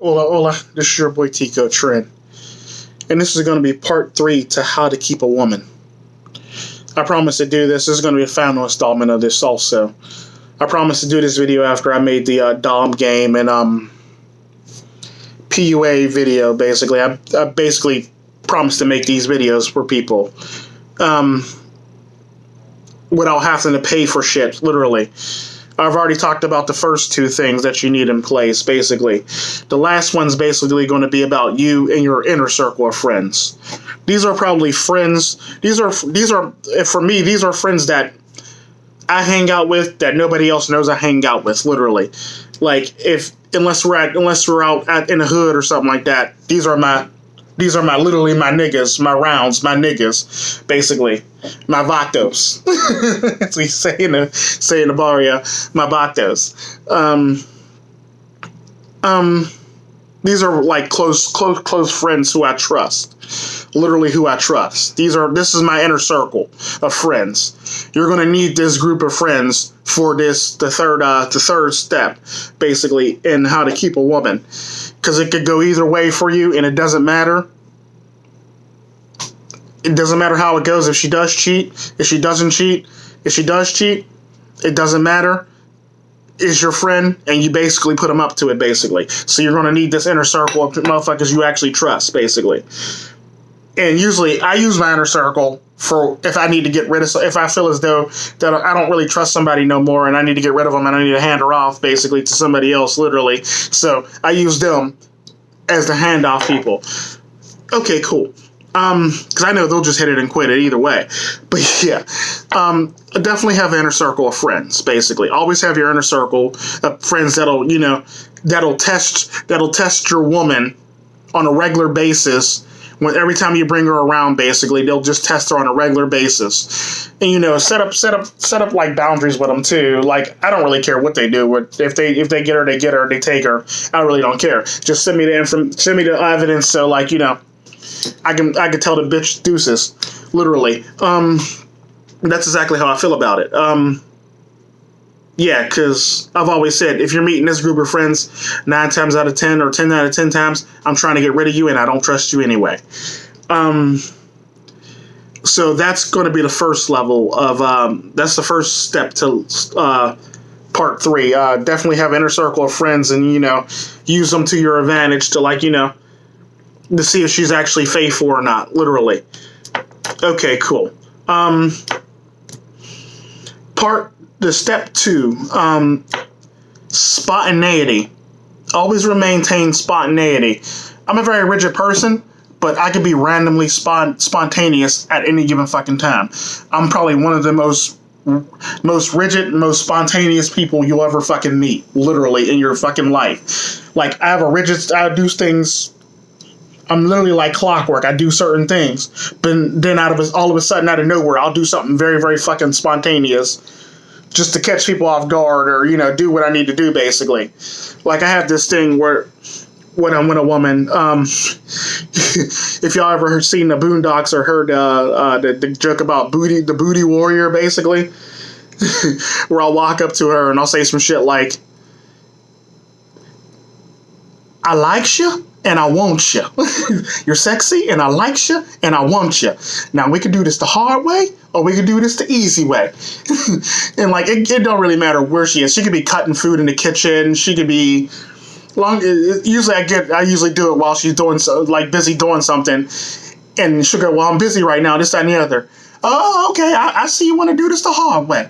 Hola, hola. This is your boy Tico Trend, and this is going to be part 3 to how to keep a woman. I promise to do this. This is going to be a final installment of this also. I promise to do this video after I made the Dom game and PUA video. Basically, I basically promised to make these videos for people without having to pay for shit. Literally. I've already talked about the first 2 things that you need in place, basically. The last one's basically going to be about you and your inner circle of friends. These are probably friends. These are for me, these are friends that I hang out with that nobody else knows I hang out with, literally. Like, unless we're out in the hood or something like that, these are literally my niggas, my rounds, my niggas, basically. My vatos. As we say in the barrio, my vatos. These are like close friends who I trust. Literally who I trust. This is my inner circle of friends. You're gonna need this group of friends for the third step, basically, in how to keep a woman. Because it could go either way for you, and it doesn't matter. It doesn't matter how it goes. If she does cheat, if she doesn't cheat, if she does cheat, it doesn't matter. Is your friend, and you basically put them up to it, basically. So you're going to need this inner circle of motherfuckers you actually trust, basically. And usually, I use my inner circle for if I need to get rid of, if I feel as though that I don't really trust somebody no more, and I need to get rid of them, and I need to hand her off, basically, to somebody else, literally. So I use them as the handoff people. Okay, cool. Because I know they'll just hit it and quit it either way. But yeah, definitely have an inner circle of friends, basically. Always have your inner circle of friends that'll test your woman on a regular basis. Every time you bring her around, basically, they'll just test her on a regular basis. And, set up like boundaries with them too. Like, I don't really care what they do. If they get her, they get her, they take her. I really don't care. Just send me the evidence so, like, I can tell the bitch deuces, literally. That's exactly how I feel about it. Yeah, because I've always said, if you're meeting this group of friends 9 times out of 10 or 10 out of 10 times, I'm trying to get rid of you and I don't trust you anyway. So that's going to be the first level of, that's the first step to part 3. Definitely have an inner circle of friends and, use them to your advantage to, like, to see if she's actually faithful or not, literally. Okay, cool. Step 2, spontaneity. Always maintain spontaneity. I'm a very rigid person, but I could be randomly spontaneous at any given fucking time. I'm probably one of the most rigid, most spontaneous people you'll ever fucking meet, literally, in your fucking life. Like, I do things. I'm literally like clockwork. I do certain things, but then all of a sudden, out of nowhere, I'll do something very, very fucking spontaneous just to catch people off guard or, do what I need to do, basically. Like, I have this thing where when I'm with a woman, if y'all ever seen the Boondocks or heard the joke about the booty warrior, basically, where I'll walk up to her and I'll say some shit like, I like you and I want you. You're sexy and I like you and I want you. Now we can do this the hard way or we can do this the easy way. And like it don't really matter where she is. She could be cutting food in the kitchen. She could be usually I usually do it while she's busy doing something, and she'll go, well, I'm busy right now, this, that, and the other. Oh, okay, I see you want to do this the hard way.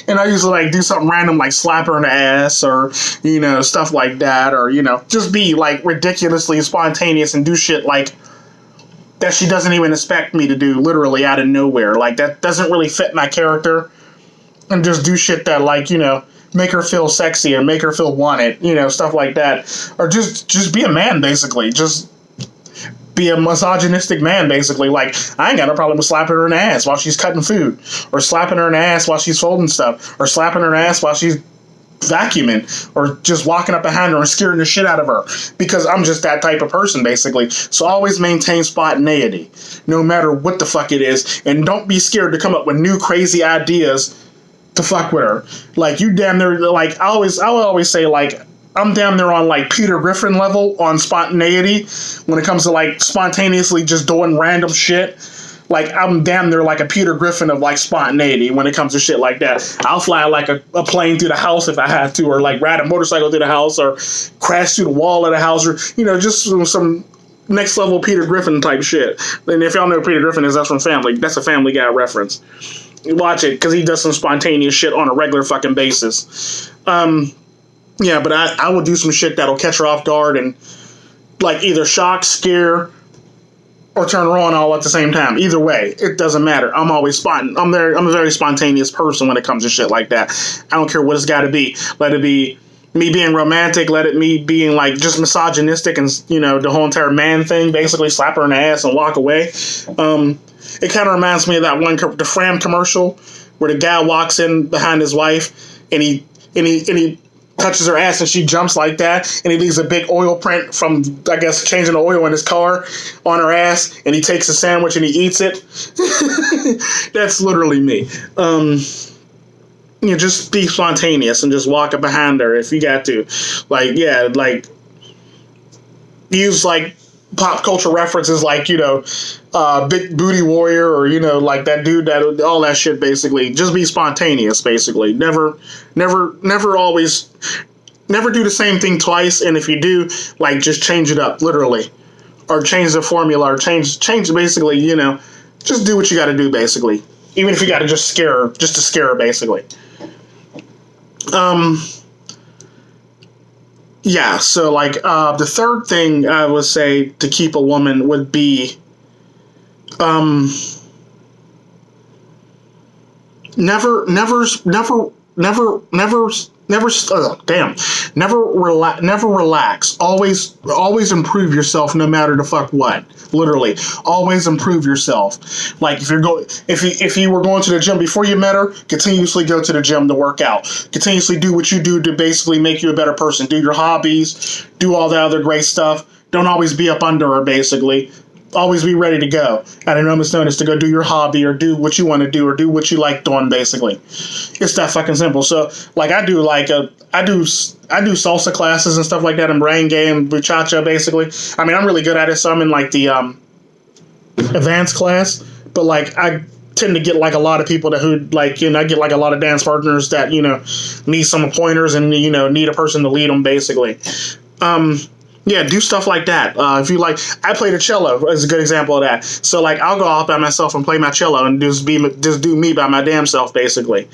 And I usually do something random like slap her in the ass or, stuff like that, or, just be like ridiculously spontaneous and do shit like that she doesn't even expect me to do, literally out of nowhere. Like, that doesn't really fit my character, and just do shit that, like, make her feel sexy or make her feel wanted, stuff like that. Or just be a man, basically. Just be a misogynistic man, basically. Like, I ain't got no problem with slapping her in the ass while she's cutting food, or slapping her in the ass while she's folding stuff, or slapping her in the ass while she's vacuuming, or just walking up behind her and scaring the shit out of her, because I'm just that type of person, basically. So always maintain spontaneity, no matter what the fuck it is, and don't be scared to come up with new crazy ideas to fuck with her. Like, you damn near, like, I would always say, like, I'm damn near on, like, Peter Griffin level on spontaneity when it comes to, like, spontaneously just doing random shit. Like, I'm damn near like a Peter Griffin of, like, spontaneity when it comes to shit like that. I'll fly, like, a plane through the house if I have to, or, like, ride a motorcycle through the house, or crash through the wall of the house, or, you know, just some next level Peter Griffin type shit. And if y'all know who Peter Griffin is, that's from Family. That's a Family Guy reference. Watch it, because he does some spontaneous shit on a regular fucking basis. Yeah, but I will do some shit that'll catch her off guard and, like, either shock, scare, or turn her on all at the same time. Either way, it doesn't matter. I'm always I'm a very spontaneous person when it comes to shit like that. I don't care what it's got to be. Let it be me being romantic. Let it me being, like, just misogynistic and, you know, the whole entire man thing. Basically, slap her in the ass and walk away. It kind of reminds me of that one, the Fram commercial, where the guy walks in behind his wife and he touches her ass and she jumps like that, and he leaves a big oil print from, I guess, changing the oil in his car on her ass, and he takes a sandwich and he eats it. That's literally me. You know, just be spontaneous and just walk up behind her if you got to. Like, yeah, like, use, like, pop culture references like, you know, Big Booty Warrior, or, you know, like that dude, that all that shit, basically. Just be spontaneous, basically. Never always, never do the same thing twice, and if you do, like, just change it up, literally. Or change the formula, or change basically, you know, just do what you gotta do, basically. Even if you gotta just scare her, just to scare her, basically. Yeah, so, like, the third thing I would say to keep a woman would be, never relax. Always improve yourself no matter the fuck what. Literally, always improve yourself. Like, if you were going to the gym before you met her, continuously go to the gym to work out. Continuously do what you do to basically make you a better person. Do your hobbies, do all the other great stuff. Don't always be up under her, basically. Always be ready to go at a moment's notice to go do your hobby, or do what you want to do, or do what you like doing, basically. It's that fucking simple. So, like, I do salsa classes and stuff like that, and merengue and bachata, basically. I mean, I'm really good at it, so I'm in, like, the advanced class, but, like, I tend to get, like, a lot of people who, like, you know, I get, like, a lot of dance partners that, you know, need some pointers and, you know, need a person to lead them, basically. Yeah, do stuff like that. If you like, I play the cello as a good example of that. So, like, I'll go off by myself and play my cello and just do me by my damn self, basically.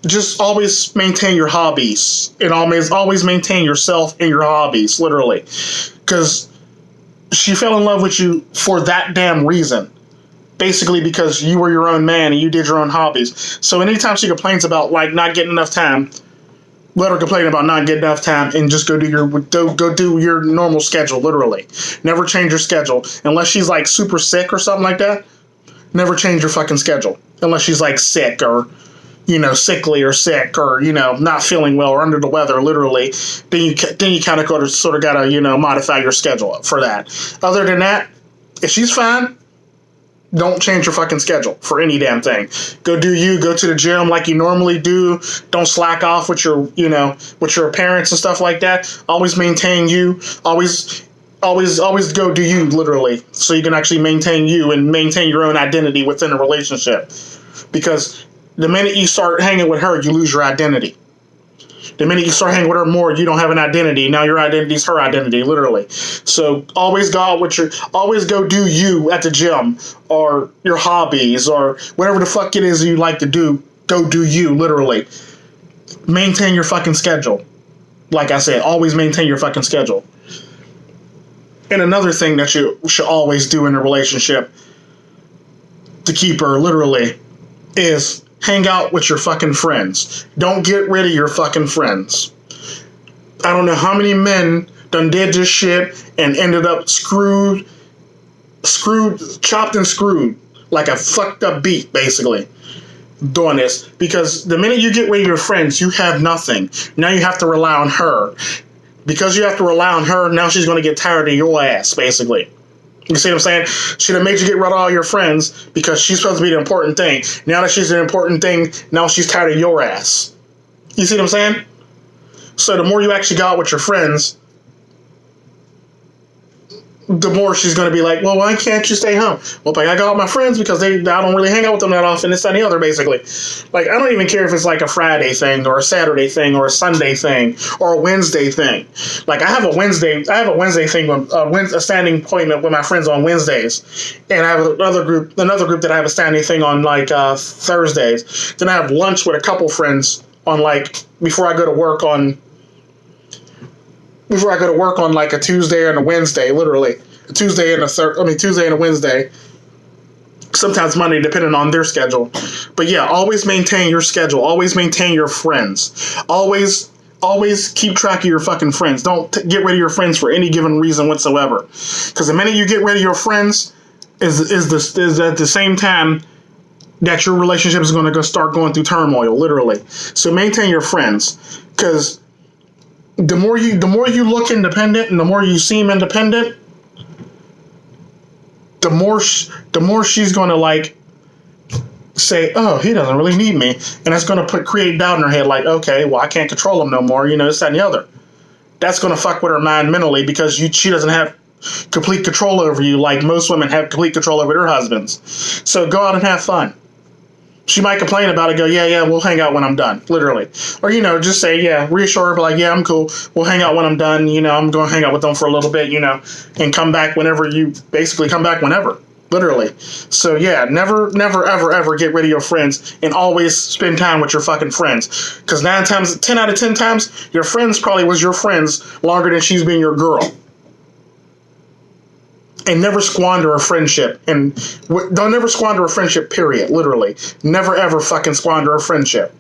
Just always maintain your hobbies, and always maintain yourself in your hobbies, literally, because she fell in love with you for that damn reason. Basically, because you were your own man and you did your own hobbies. So anytime she complains about, like, not getting enough time, let her complain about not getting enough time, and just go do your normal schedule, literally. Never change your schedule. Unless she's, like, super sick or something like that, never change your fucking schedule. Unless she's, like, sick, or, you know, sickly, or sick, or, you know, not feeling well, or under the weather, literally. Then you kind of sort of gotta, you know, modify your schedule for that. Other than that, if she's fine, don't change your fucking schedule for any damn thing. Go do you. Go to the gym like you normally do. Don't slack off with your, you know, with your appearance and stuff like that. Always maintain you. Always go do you, literally, so you can actually maintain you and maintain your own identity within a relationship. Because the minute you start hanging with her, you lose your identity. The minute you start hanging with her more, you don't have an identity. Now your identity is her identity, literally. So always go do you at the gym, or your hobbies, or whatever the fuck it is you like to do. Go do you, literally. Maintain your fucking schedule. Like I said, always maintain your fucking schedule. And another thing that you should always do in a relationship to keep her, literally, is hang out with your fucking friends. Don't get rid of your fucking friends. I don't know how many men done did this shit and ended up chopped and screwed like a fucked up beat, basically, doing this. Because the minute you get rid of your friends, you have nothing. Now you have to rely on her. Because you have to rely on her, now she's going to get tired of your ass, basically. You see what I'm saying? She done made you get rid of all your friends because she's supposed to be the important thing. Now that she's an important thing, now she's tired of your ass. You see what I'm saying? So the more you actually go out with your friends, the more she's going to be like, well, why can't you stay home? Well, like, I got all my friends because I don't really hang out with them that often, this, that, and the other, basically. Like, I don't even care if it's like a Friday thing or a Saturday thing or a Sunday thing or a Wednesday thing. Like, I have a Wednesday thing, a standing appointment with my friends on Wednesdays. And I have another group that I have a standing thing on, like, Thursdays. Then I have lunch with a couple friends on, like, before I go to work on like a Tuesday and a Wednesday, literally. A Tuesday and a Wednesday. Sometimes Monday, depending on their schedule. But yeah, always maintain your schedule. Always maintain your friends. Always keep track of your fucking friends. Don't get rid of your friends for any given reason whatsoever. Because the minute you get rid of your friends is at the same time that your relationship is going to start going through turmoil, literally. So maintain your friends. Because the more you look independent and the more you seem independent, the more she's going to like say, oh, he doesn't really need me, and that's going to create doubt in her head, like, okay, well, I can't control him no more, this, that, and the other. That's going to fuck with her mind mentally because she doesn't have complete control over you like most women have complete control over their husbands. So go out and have fun. She might complain about it, go, yeah, we'll hang out when I'm done, literally. Or, just say, yeah, reassure her, but like, yeah, I'm cool. We'll hang out when I'm done. I'm going to hang out with them for a little bit, and come back whenever whenever, literally. So, yeah, never, ever, ever get rid of your friends and always spend time with your fucking friends. Because 10 out of 10 times, your friends probably was your friends longer than she's been your girl. And never squander a friendship. And don't never squander a friendship, period. Literally. Never, ever fucking squander a friendship.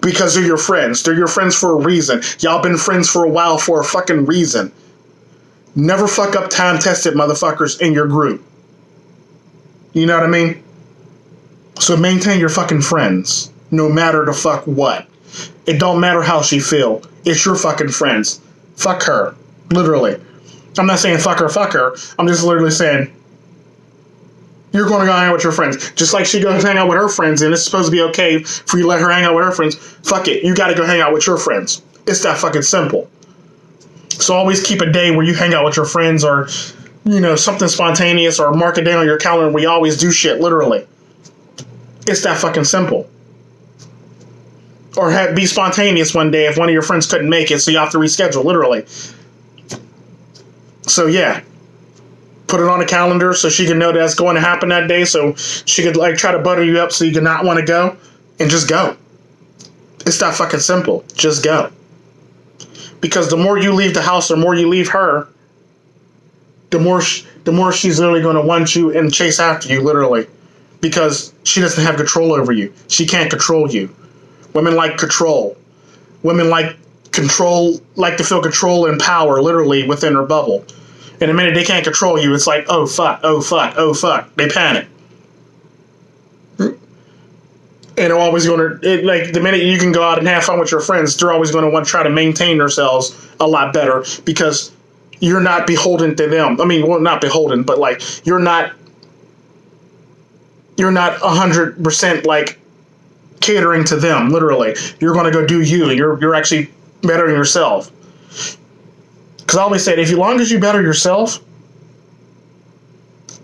Because they're your friends. They're your friends for a reason. Y'all been friends for a while for a fucking reason. Never fuck up time-tested motherfuckers in your group. You know what I mean? So maintain your fucking friends. No matter the fuck what. It don't matter how she feel. It's your fucking friends. Fuck her. Literally. I'm not saying fuck her. I'm just literally saying you're going to go hang out with your friends. Just like she goes hang out with her friends and it's supposed to be okay for you to let her hang out with her friends. Fuck it. You got to go hang out with your friends. It's that fucking simple. So always keep a day where you hang out with your friends or, something spontaneous or mark a day on your calendar where you always do shit, literally. It's that fucking simple. Or be spontaneous one day if one of your friends couldn't make it, so you have to reschedule, literally. So yeah, put it on a calendar so she can know that's going to happen that day, so she could like try to butter you up so you can not want to go, and just go. It's that fucking simple. Just go. Because the more you leave the house, the more you leave her, the more she's literally going to want you and chase after you, literally, because she doesn't have control over you. She can't control you. Women like control. Women like to feel control and power, literally, within her bubble. And the minute they can't control you, it's like, oh fuck. They panic. And they're always going to, like, the minute you can go out and have fun with your friends, they're always going to want to try to maintain themselves a lot better because you're not beholden to them. I mean, well, not beholden, but like, you're not 100% like catering to them, literally. You're going to go do you. You're actually bettering yourself. Because I always say, as long as you better yourself,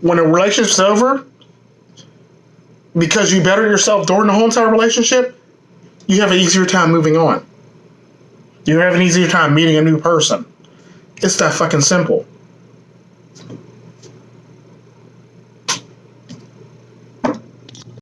when a relationship's over, because you better yourself during the whole entire relationship, you have an easier time moving on. You have an easier time meeting a new person. It's that fucking simple.